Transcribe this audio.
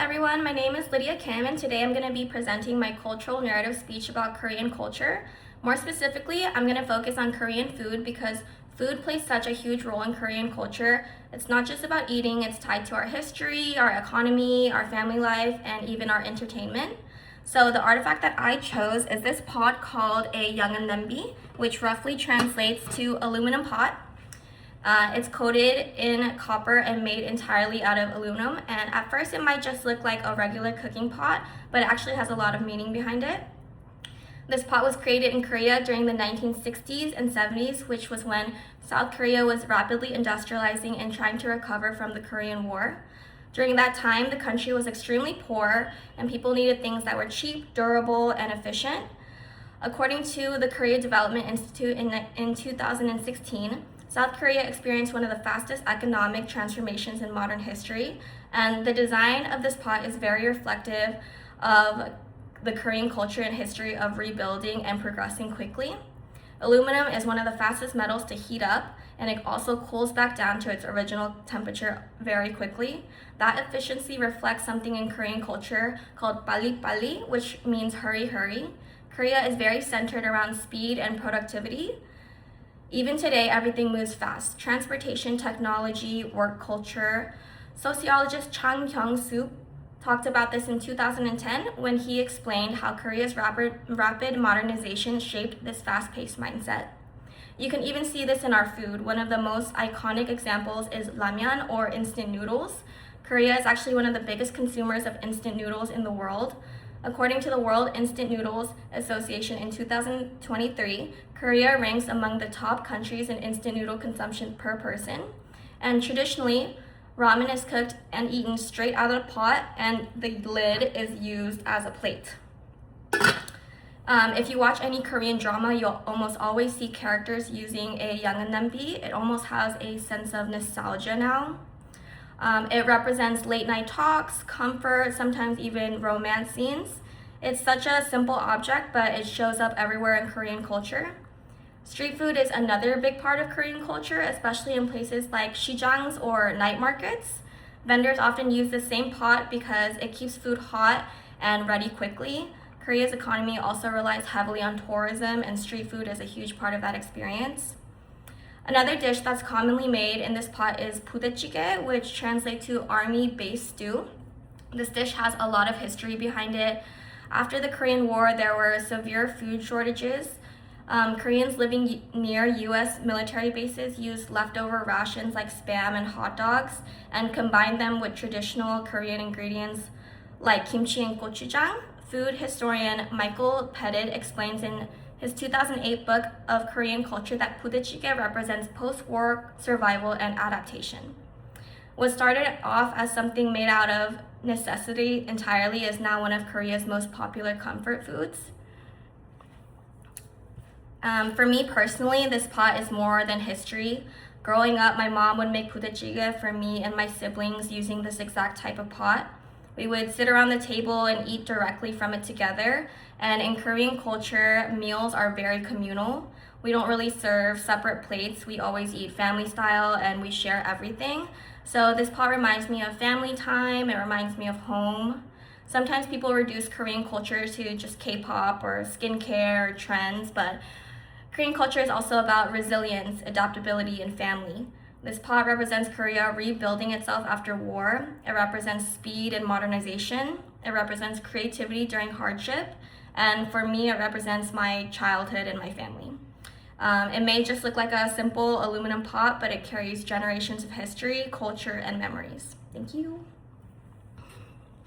everyone, my name is Lydia Kim and today I'm going to be presenting my cultural narrative speech about Korean culture. More specifically, I'm going to focus on Korean food because food plays such a huge role in Korean culture. It's not just about eating, it's tied to our history, our economy, our family life, and even our entertainment. So the artifact that I chose is this pot called a yangan which roughly translates to aluminum pot. It's coated in copper and made entirely out of aluminum, and at first it might just look like a regular cooking pot, but it actually has a lot of meaning behind it. This pot was created in Korea during the 1960s and 70s, which was when South Korea was rapidly industrializing and trying to recover from the Korean War. During that time, the country was extremely poor and people needed things that were cheap, durable, and efficient. According to the Korea Development Institute in 2016, South Korea experienced one of the fastest economic transformations in modern history, and the design of this pot is very reflective of the Korean culture and history of rebuilding and progressing quickly. Aluminum is one of the fastest metals to heat up, and it also cools back down to its original temperature very quickly. That efficiency reflects something in Korean culture called 빨리빨리, which means hurry, hurry. Korea is very centered around speed and productivity. Even today, everything moves fast. Transportation, technology, work culture. Sociologist Chang Kyung-suk talked about this in 2010 when he explained how Korea's rapid modernization shaped this fast-paced mindset. You can even see this in our food. One of the most iconic examples is ramyeon, or instant noodles. Korea is actually one of the biggest consumers of instant noodles in the world. According to the World Instant Noodles Association in 2023, Korea ranks among the top countries in instant noodle consumption per person. And traditionally, ramen is cooked and eaten straight out of the pot, and the lid is used as a plate. If you watch any Korean drama, you'll almost always see characters using a yangan. It almost has a sense of nostalgia now. It represents late night talks, comfort, sometimes even romance scenes. It's such a simple object, but it shows up everywhere in Korean culture. Street food is another big part of Korean culture, especially in places like sijangs or night markets. Vendors often use the same pot because it keeps food hot and ready quickly. Korea's economy also relies heavily on tourism, and street food is a huge part of that experience. Another dish that's commonly made in this pot is budae-jjigae, which translates to army base stew. This dish has a lot of history behind it. After the Korean War, there were severe food shortages. Koreans living near US military bases used leftover rations like Spam and hot dogs and combined them with traditional Korean ingredients like kimchi and gochujang. Food historian Michael Pettit explains in his 2008 book of Korean culture that budae-jjigae represents post-war survival and adaptation. What started off as something made out of necessity entirely is now one of Korea's most popular comfort foods. For me personally, this pot is more than history. Growing up, my mom would make budae-jjigae for me and my siblings using this exact type of pot. We would sit around the table and eat directly from it together. And in Korean culture, meals are very communal. We don't really serve separate plates. We always eat family style and we share everything. So this pot reminds me of family time. It reminds me of home. Sometimes people reduce Korean culture to just K-pop or skincare or trends, but Korean culture is also about resilience, adaptability, and family. This pot represents Korea rebuilding itself after war. It represents speed and modernization. It represents creativity during hardship. And for me, it represents my childhood and my family. It may just look like a simple aluminum pot, but it carries generations of history, culture, and memories. Thank you.